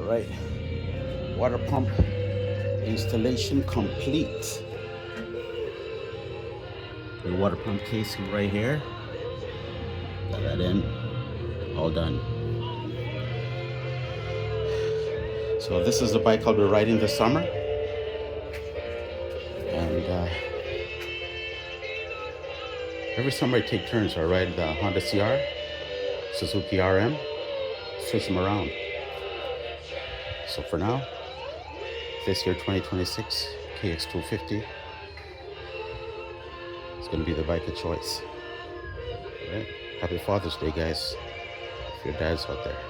right, water pump installation complete. The water pump casing right here, got that in, all done. So this is the bike I'll be riding this summer, and every summer I take turns. I ride the Honda CR, Suzuki RM, switch them around. So for now, this year 2026 KX250 is going to be the bike of choice. All right. Happy Father's Day, guys, if your dad's out there.